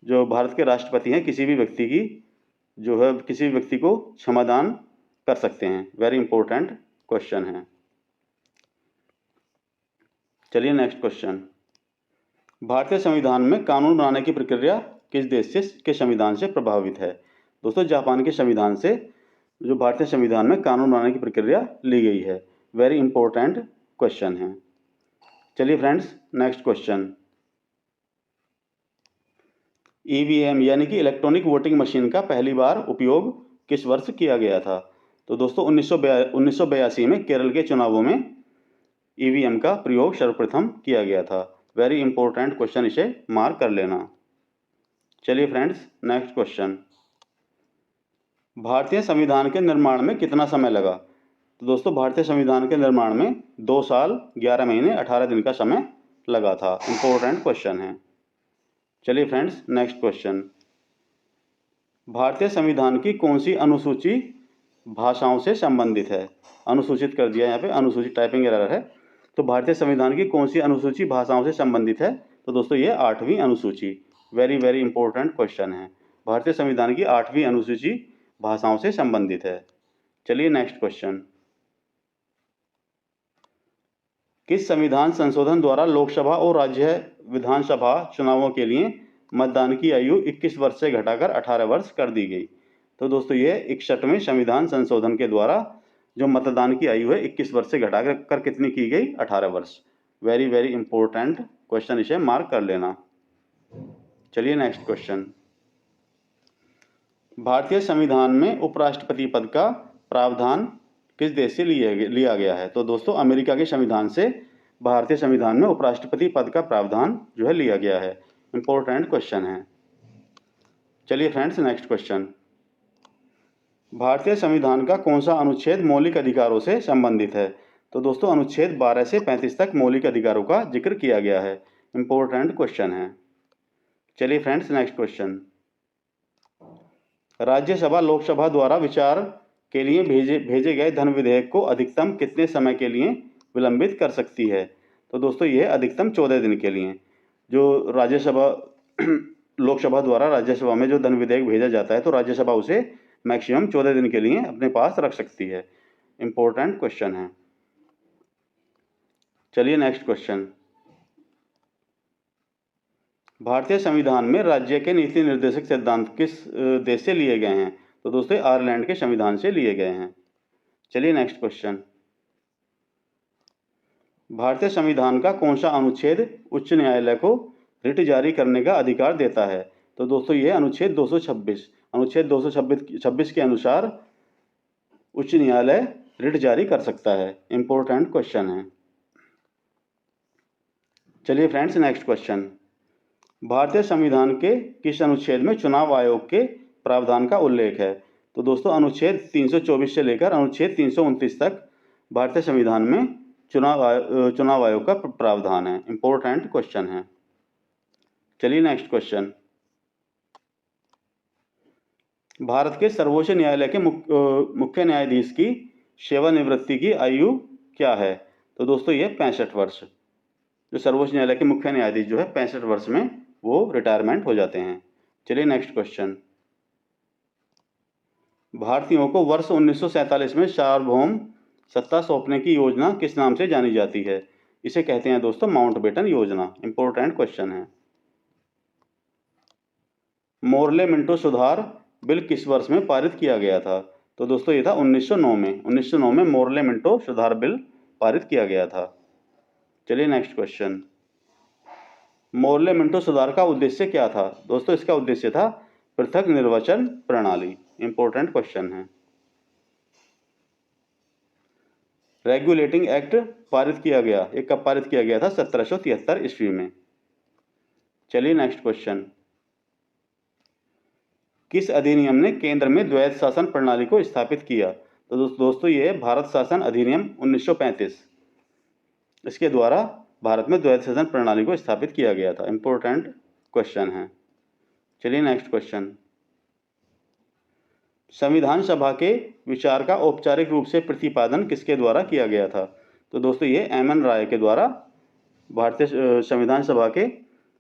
जो भारत के राष्ट्रपति हैं किसी भी व्यक्ति की जो है किसी भी व्यक्ति को क्षमादान कर सकते हैं। वेरी इंपॉर्टेंट क्वेश्चन है। चलिए नेक्स्ट क्वेश्चन, भारतीय संविधान में कानून बनाने की प्रक्रिया किस देश से के संविधान से प्रभावित है? दोस्तों जापान के संविधान से जो भारतीय संविधान में कानून बनाने की प्रक्रिया ली गई है। वेरी इंपॉर्टेंट क्वेश्चन है। चलिए फ्रेंड्स, नेक्स्ट क्वेश्चन, ईवीएम यानी कि इलेक्ट्रॉनिक वोटिंग मशीन का पहली बार उपयोग किस वर्ष किया गया था? तो दोस्तों 1982 में केरल के चुनावों में ईवीएम का प्रयोग सर्वप्रथम किया गया था। वेरी इंपॉर्टेंट क्वेश्चन, इसे मार्क कर लेना। चलिए फ्रेंड्स, नेक्स्ट क्वेश्चन, भारतीय संविधान के निर्माण में कितना समय लगा? तो दोस्तों भारतीय संविधान के निर्माण में 2 साल 11 महीने 18 दिन का समय लगा था। इंपॉर्टेंट क्वेश्चन है। चलिए फ्रेंड्स, नेक्स्ट क्वेश्चन, भारतीय संविधान की कौन सी अनुसूची भाषाओं से संबंधित है? अनुसूचित कर दिया यहाँ पे, अनुसूची टाइपिंग एरर है। तो भारतीय संविधान की कौन सी अनुसूची भाषाओं से संबंधित है? तो दोस्तों ये 8वीं अनुसूची। वेरी वेरी इंपॉर्टेंट क्वेश्चन है। भारतीय संविधान की 8वीं अनुसूची भाषाओं से संबंधित है। चलिए नेक्स्ट क्वेश्चन, किस संविधान संशोधन द्वारा लोकसभा और राज्य विधानसभा चुनावों के लिए मतदान की आयु 21 वर्ष से घटाकर 18 वर्ष कर दी गई? तो दोस्तों ये 61वें संविधान संशोधन के द्वारा जो मतदान की आयु है 21 वर्ष से घटाकर कितनी की गई? 18 वर्ष। वेरी वेरी इंपॉर्टेंट क्वेश्चन, इसे मार्क कर लेना। चलिए नेक्स्ट क्वेश्चन, भारतीय संविधान में उपराष्ट्रपति पद का प्रावधान किस देश से लिया गया है? तो दोस्तों अमेरिका के संविधान से भारतीय संविधान में उपराष्ट्रपति पद का प्रावधान जो है लिया गया है। इंपॉर्टेंट क्वेश्चन है। चलिए फ्रेंड्स, नेक्स्ट क्वेश्चन, भारतीय संविधान का कौन सा अनुच्छेद मौलिक अधिकारों से संबंधित है? तो दोस्तों अनुच्छेद 12 से 35 तक मौलिक अधिकारों का जिक्र किया गया है। इंपॉर्टेंट क्वेश्चन है। चलिए friends, next question, Rajya Sabha Lok Sabha द्वारा विचार के लिए भेजे गए धन विधेयक को अधिकतम कितने समय के लिए विलंबित कर सकती है? तो दोस्तों यह अधिकतम 14 दिन के लिए जो राज्यसभा लोकसभा द्वारा राज्यसभा में जो धन विधेयक भेजा जाता है तो राज्यसभा उसे मैक्सिमम 14 दिन के लिए अपने पास रख सकती है। इंपॉर्टेंट क्वेश्चन है। चलिए नेक्स्ट क्वेश्चन, भारतीय संविधान में राज्य के नीति निर्देशक सिद्धांत किस देश से लिए गए हैं? तो दोस्तों आयरलैंड के संविधान से लिए गए हैं। चलिए नेक्स्ट क्वेश्चन, भारतीय संविधान का कौन सा अनुच्छेद उच्च न्यायालय को रिट जारी करने का अधिकार देता है? तो दोस्तों यह अनुच्छेद 226, अनुच्छेद 226 के अनुसार उच्च न्यायालय रिट जारी कर सकता है। इंपॉर्टेंट क्वेश्चन है। चलिए फ्रेंड्स, नेक्स्ट क्वेश्चन, भारतीय संविधान के किस अनुच्छेद में चुनाव आयोग के प्रावधान का उल्लेख है? तो दोस्तों अनुच्छेद 324 से लेकर अनुच्छेद 329 तक भारतीय संविधान में चुनाव आयोग का प्रावधान है। इंपॉर्टेंट क्वेश्चन है। चलिए नेक्स्ट क्वेश्चन, भारत के सर्वोच्च न्यायालय के मुख्य न्यायाधीश की सेवानिवृत्ति की आयु क्या है? तो दोस्तों ये 65 वर्ष। जो सर्वोच्च न्यायालय के मुख्य न्यायाधीश जो है 65 वर्ष में वो रिटायरमेंट हो जाते हैं। चलिए नेक्स्ट क्वेश्चन। भारतीयों को वर्ष 1947 में सार्वभौम सत्ता सौंपने की योजना किस नाम से जानी जाती है? इसे कहते हैं दोस्तों माउंटबेटन योजना। इंपॉर्टेंट क्वेश्चन है। मोरले मिंटो सुधार बिल किस वर्ष में पारित किया गया था? तो दोस्तों ये था 1909 में। 1909 में मोरले मिंटो सुधार बिल पारित किया गया था। चलिए नेक्स्ट क्वेश्चन। मोरले मिंटो सुधार का उद्देश्य क्या था? दोस्तों इसका उद्देश्य था पृथक निर्वाचन प्रणाली। इंपॉर्टेंट क्वेश्चन है। रेगुलेटिंग एक्ट पारित किया गया, ये कब पारित किया गया था? 1773 ईस्वी में। चलिए नेक्स्ट क्वेश्चन। किस अधिनियम ने केंद्र में द्वैध शासन प्रणाली को स्थापित किया? तो दोस्तों ये भारत शासन अधिनियम 1935। इसके द्वारा भारत में द्वैध शासन प्रणाली को स्थापित किया गया था। इंपॉर्टेंट क्वेश्चन है। चलिए नेक्स्ट क्वेश्चन। संविधान सभा के विचार का औपचारिक रूप से प्रतिपादन किसके द्वारा किया गया था? तो दोस्तों ये एम.एन. राय के द्वारा भारतीय संविधान सभा के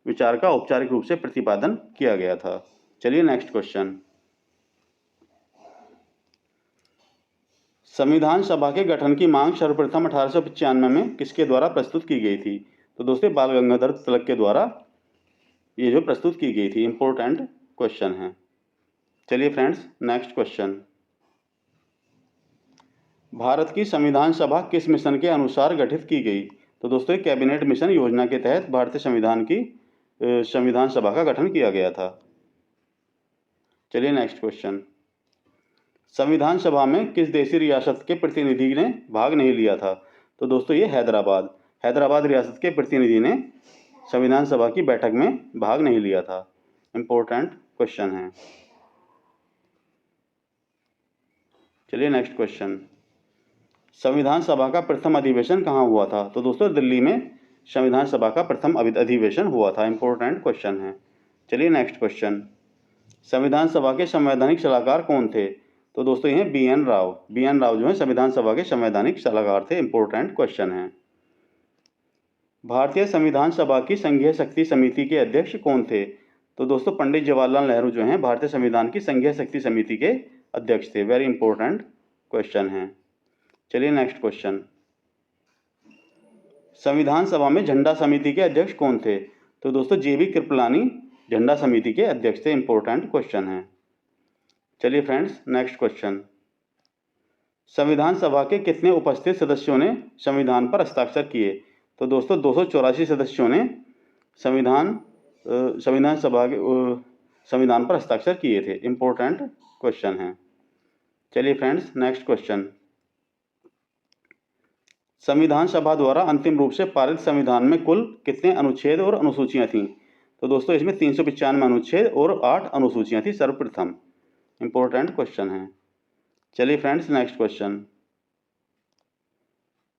विचार का औपचारिक रूप से प्रतिपादन किया गया था। चलिए नेक्स्ट क्वेश्चन। संविधान सभा के गठन की मांग सर्वप्रथम 1895 में किसके द्वारा प्रस्तुत की गई थी? तो दोस्तों बाल गंगाधर तिलक के द्वारा ये जो प्रस्तुत की गई थी। इंपॉर्टेंट क्वेश्चन है। चलिए फ्रेंड्स नेक्स्ट क्वेश्चन। भारत की संविधान सभा किस मिशन के अनुसार गठित की गई? तो दोस्तों कैबिनेट मिशन योजना के तहत भारतीय संविधान सभा का गठन किया गया था। चलिए नेक्स्ट क्वेश्चन। संविधान सभा में किस देशी रियासत के प्रतिनिधि ने भाग नहीं लिया था? तो दोस्तों ये हैदराबाद रियासत के प्रतिनिधि ने संविधान सभा की बैठक में भाग नहीं लिया था। इंपॉर्टेंट क्वेश्चन है। चलिए नेक्स्ट क्वेश्चन। संविधान सभा का प्रथम अधिवेशन कहाँ हुआ था? तो दोस्तों दिल्ली में संविधान सभा का प्रथम अधिवेशन हुआ था। इंपॉर्टेंट क्वेश्चन है। चलिए नेक्स्ट क्वेश्चन। संविधान सभा के संवैधानिक सलाहकार कौन थे? तो दोस्तों ये बी.एन. राव। बी.एन. राव जो है संविधान सभा के संवैधानिक सलाहकार थे। इंपॉर्टेंट क्वेश्चन है। भारतीय संविधान सभा की संघीय शक्ति समिति के अध्यक्ष कौन थे? तो दोस्तों पंडित जवाहरलाल नेहरू जो हैं भारतीय संविधान की संघीय शक्ति समिति के अध्यक्ष थे। वेरी इंपॉर्टेंट क्वेश्चन है। चलिए नेक्स्ट क्वेश्चन। संविधान सभा में झंडा समिति के अध्यक्ष कौन थे? तो दोस्तों जे.बी. कृपलानी झंडा समिति के अध्यक्ष थे। इंपॉर्टेंट क्वेश्चन है। चलिए फ्रेंड्स नेक्स्ट क्वेश्चन। संविधान सभा के कितने उपस्थित सदस्यों ने संविधान पर हस्ताक्षर किए? तो दोस्तों 284 सदस्यों ने संविधान पर हस्ताक्षर किए थे। इंपॉर्टेंट क्वेश्चन है। चलिए फ्रेंड्स नेक्स्ट क्वेश्चन। संविधान सभा द्वारा अंतिम रूप से पारित संविधान में कुल कितने अनुच्छेद और अनुसूचियां थीं? तो दोस्तों इसमें 395 अनुच्छेद और 8 अनुसूचियां थी सर्वप्रथम। इंपॉर्टेंट क्वेश्चन है। चलिए फ्रेंड्स नेक्स्ट क्वेश्चन।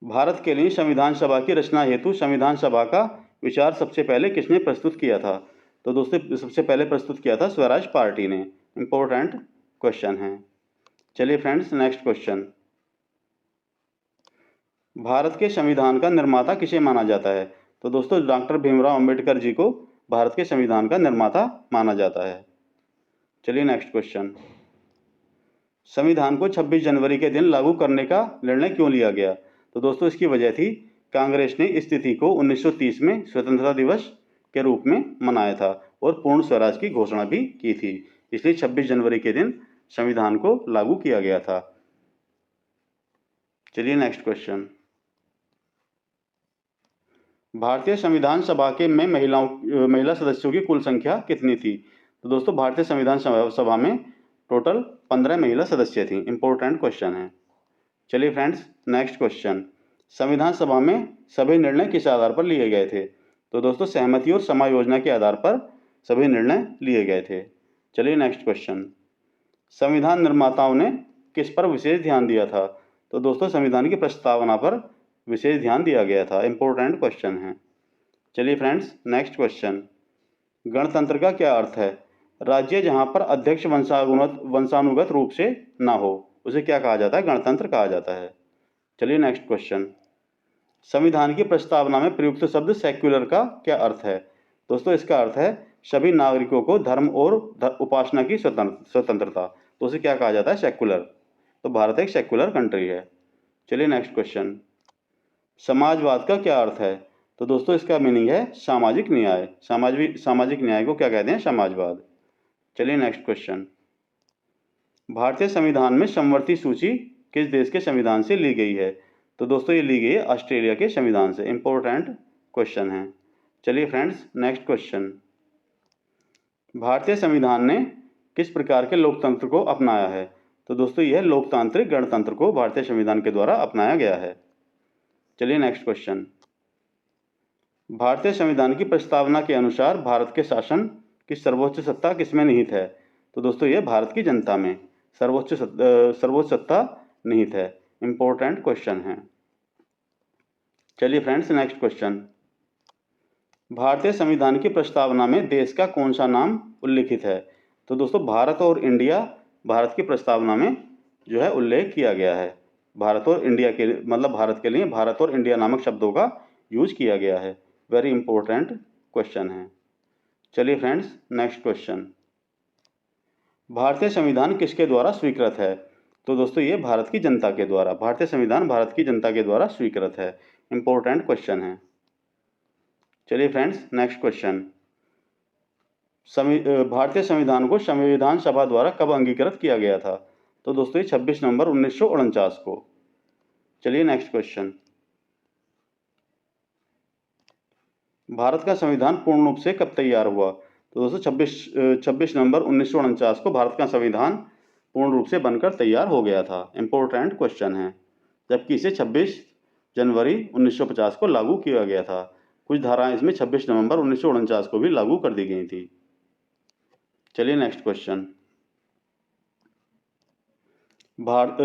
भारत के लिए संविधान सभा की रचना हेतु संविधान सभा का विचार सबसे पहले किसने प्रस्तुत किया था? तो दोस्तों सबसे पहले प्रस्तुत किया था स्वराज पार्टी ने। इंपॉर्टेंट क्वेश्चन है। चलिए फ्रेंड्स नेक्स्ट क्वेश्चन। भारत के संविधान का निर्माता किसे माना जाता है? तो दोस्तों डॉक्टर भीमराव अंबेडकर जी को भारत के संविधान का निर्माता माना जाता है। चलिए नेक्स्ट क्वेश्चन। संविधान को 26 जनवरी के दिन लागू करने का निर्णय क्यों लिया गया? तो दोस्तों इसकी वजह थी कांग्रेस ने इस तिथि को 1930 में स्वतंत्रता दिवस के रूप में मनाया था और पूर्ण स्वराज की घोषणा भी की थी, इसलिए 26 जनवरी के दिन संविधान को लागू किया गया था। चलिए नेक्स्ट क्वेश्चन। भारतीय संविधान सभा के में महिला सदस्यों की कुल संख्या कितनी थी? तो दोस्तों भारतीय संविधान सभा में टोटल 15 महिला सदस्य थी। इंपॉर्टेंट क्वेश्चन है। चलिए फ्रेंड्स नेक्स्ट क्वेश्चन। संविधान सभा में सभी निर्णय किस आधार पर लिए गए थे? तो दोस्तों सहमति और समायोजना के आधार पर सभी निर्णय लिए गए थे। चलिए नेक्स्ट क्वेश्चन। संविधान निर्माताओं ने किस पर विशेष ध्यान दिया था? तो दोस्तों संविधान की प्रस्तावना पर विशेष ध्यान दिया गया था। इंपॉर्टेंट क्वेश्चन है। चलिए फ्रेंड्स नेक्स्ट क्वेश्चन। गणतंत्र का क्या अर्थ है? राज्य जहाँ पर अध्यक्ष वंशानुगत रूप से ना हो उसे क्या कहा जाता है? गणतंत्र कहा जाता है। चलिए नेक्स्ट क्वेश्चन। संविधान की प्रस्तावना में प्रयुक्त शब्द सेक्युलर का क्या अर्थ है? दोस्तों इसका अर्थ है सभी नागरिकों को धर्म और उपासना की स्वतंत्रता। तो उसे क्या कहा जाता है? सेक्युलर। तो भारत एक सेक्युलर कंट्री है। चलिए नेक्स्ट क्वेश्चन। समाजवाद का क्या अर्थ है? तो दोस्तों इसका मीनिंग है सामाजिक न्याय। सामाजिक न्याय को क्या कहते हैं? समाजवाद। चलिए नेक्स्ट क्वेश्चन। भारतीय संविधान में समवर्ती सूची किस देश के संविधान से ली गई है? तो दोस्तों ये ली गई है ऑस्ट्रेलिया के संविधान से। इंपॉर्टेंट क्वेश्चन है। चलिए फ्रेंड्स नेक्स्ट क्वेश्चन। भारतीय संविधान ने किस प्रकार के लोकतंत्र को अपनाया है? तो दोस्तों यह लोकतांत्रिक गणतंत्र को भारतीय संविधान के द्वारा अपनाया गया है। चलिए नेक्स्ट क्वेश्चन। भारतीय संविधान की प्रस्तावना के अनुसार भारत के शासन की सर्वोच्च सत्ता किसमें निहित है? तो दोस्तों यह भारत की जनता में सर्वोच्च सत्ता निहित है। इंपॉर्टेंट क्वेश्चन है। चलिए फ्रेंड्स नेक्स्ट क्वेश्चन। भारतीय संविधान की प्रस्तावना में देश का कौन सा नाम उल्लिखित है? तो दोस्तों भारत और इंडिया भारत की प्रस्तावना में जो है उल्लेख किया गया है। भारत और इंडिया के मतलब भारत के लिए भारत और इंडिया नामक शब्दों का यूज किया गया है। वेरी इंपॉर्टेंट क्वेश्चन है। चलिए फ्रेंड्स नेक्स्ट क्वेश्चन। भारतीय संविधान किसके द्वारा स्वीकृत है? तो दोस्तों ये भारत की जनता के द्वारा। भारतीय संविधान भारत की जनता के द्वारा स्वीकृत है। इंपॉर्टेंट क्वेश्चन है। चलिए फ्रेंड्स नेक्स्ट क्वेश्चन। भारतीय संविधान को संविधान सभा द्वारा कब अंगीकृत किया गया था? तो दोस्तों ये 26 नवंबर 1949 को। चलिए नेक्स्ट क्वेश्चन। भारत का संविधान पूर्ण रूप से कब तैयार हुआ? तो दोस्तों 26 नवंबर 1949 को भारत का संविधान पूर्ण रूप से बनकर तैयार हो गया था। इंपॉर्टेंट क्वेश्चन है। जबकि इसे 26 जनवरी 1950 को लागू किया गया था। कुछ धाराएं इसमें 26 नवंबर 1949 को भी लागू कर दी गई थी। चलिए नेक्स्ट क्वेश्चन।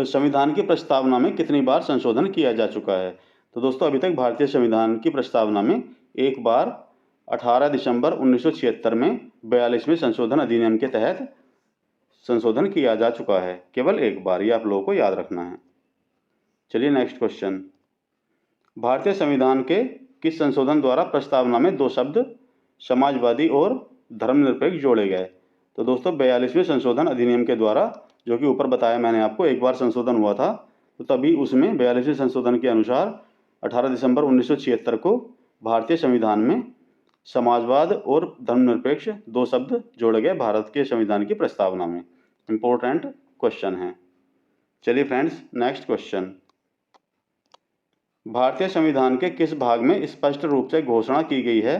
संविधान की प्रस्तावना में कितनी बार संशोधन किया जा चुका है? तो दोस्तों अभी तक भारतीय संविधान की प्रस्तावना में एक बार 18 दिसंबर 1976 में 42वें संशोधन अधिनियम के तहत संशोधन किया जा चुका है। केवल एक बार, ये आप लोगों को याद रखना है। चलिए नेक्स्ट क्वेश्चन। भारतीय संविधान के किस संशोधन द्वारा प्रस्तावना में दो शब्द समाजवादी और धर्मनिरपेक्ष जोड़े गए? तो दोस्तों 42वें संशोधन अधिनियम के द्वारा, जो कि ऊपर बताया मैंने आपको, एक बार संशोधन हुआ था, तो तभी उसमें 42वें संशोधन के अनुसार 18 दिसंबर 1976 को भारतीय संविधान में समाजवाद और धर्मनिरपेक्ष दो शब्द जोड़े गए भारत के संविधान की प्रस्तावना में। इंपॉर्टेंट क्वेश्चन है। चलिए फ्रेंड्स नेक्स्ट क्वेश्चन। भारतीय संविधान के किस भाग में स्पष्ट रूप से घोषणा की गई है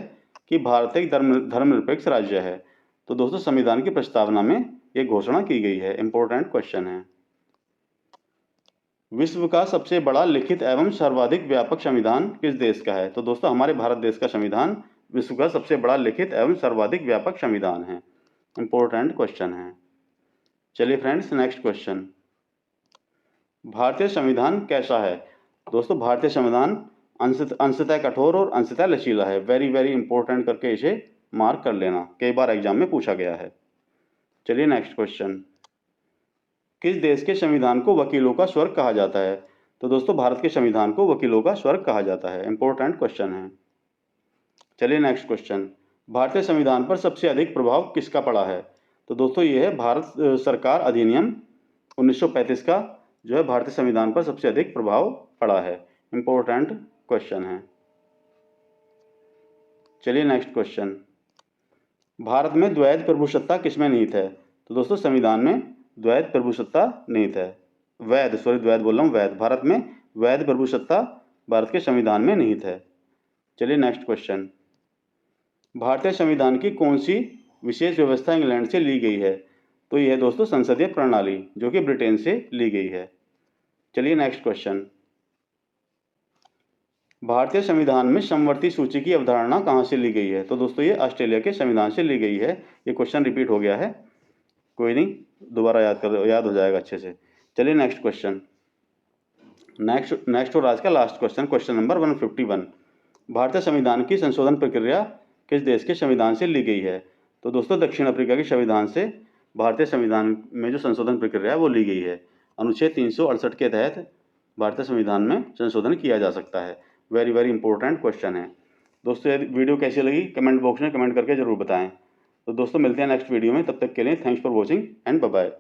कि भारत एक धर्मनिरपेक्ष राज्य है? तो दोस्तों संविधान की प्रस्तावना में यह घोषणा की गई है। इंपॉर्टेंट क्वेश्चन है। विश्व का सबसे बड़ा लिखित एवं सर्वाधिक व्यापक संविधान किस देश का है? तो दोस्तों हमारे भारत देश का संविधान विश्व का सबसे बड़ा लिखित एवं सर्वाधिक व्यापक संविधान है। इंपॉर्टेंट क्वेश्चन है। चलिए फ्रेंड्स नेक्स्ट क्वेश्चन। भारतीय संविधान कैसा है? दोस्तों भारतीय संविधान अंशतः कठोर और अंशतः लचीला है। वेरी वेरी इंपॉर्टेंट करके इसे मार्क कर लेना, कई बार एग्जाम में पूछा गया है। चलिए नेक्स्ट क्वेश्चन। किस देश के संविधान को वकीलों का स्वर्ग कहा जाता है? तो दोस्तों भारत के संविधान को वकीलों का स्वर्ग कहा जाता है। इंपॉर्टेंट क्वेश्चन है। चलिए नेक्स्ट क्वेश्चन। भारतीय संविधान पर सबसे अधिक प्रभाव किसका पड़ा है? तो दोस्तों ये है भारत सरकार अधिनियम 1935 का जो है भारतीय संविधान पर सबसे अधिक प्रभाव पड़ा है। इंपॉर्टेंट क्वेश्चन है। चलिए नेक्स्ट क्वेश्चन। भारत में द्वैध प्रभुसत्ता किसमें निहित है? तो दोस्तों संविधान में द्वैध प्रभुसत्ता निहित है। द्वैध बोल रहा हूँ, वैध। भारत में वैध प्रभुसत्ता भारत के संविधान में निहित है। चलिए नेक्स्ट क्वेश्चन। भारतीय संविधान की कौन सी विशेष व्यवस्था इंग्लैंड से ली गई है? तो यह दोस्तों संसदीय प्रणाली, जो कि ब्रिटेन से ली गई है। चलिए नेक्स्ट क्वेश्चन। भारतीय संविधान में समवर्ती सूची की अवधारणा कहाँ से ली गई है? तो दोस्तों ये ऑस्ट्रेलिया के संविधान से ली गई है। ये क्वेश्चन रिपीट हो गया है, कोई नहीं, दोबारा याद हो जाएगा अच्छे से। चलिए नेक्स्ट क्वेश्चन। नेक्स्ट और आज का लास्ट क्वेश्चन, क्वेश्चन नंबर 151। भारतीय संविधान की संशोधन प्रक्रिया किस देश के संविधान से ली गई है? तो दोस्तों दक्षिण अफ्रीका के संविधान से भारतीय संविधान में जो संशोधन प्रक्रिया है वो ली गई है। अनुच्छेद 368 के तहत भारतीय संविधान में संशोधन किया जा सकता है। वेरी वेरी इंपॉर्टेंट क्वेश्चन है। दोस्तों यदि वीडियो कैसी लगी कमेंट बॉक्स में कमेंट करके ज़रूर बताएं। तो दोस्तों मिलते हैं नेक्स्ट वीडियो में, तब तक के लिए thanks for watching and bye bye.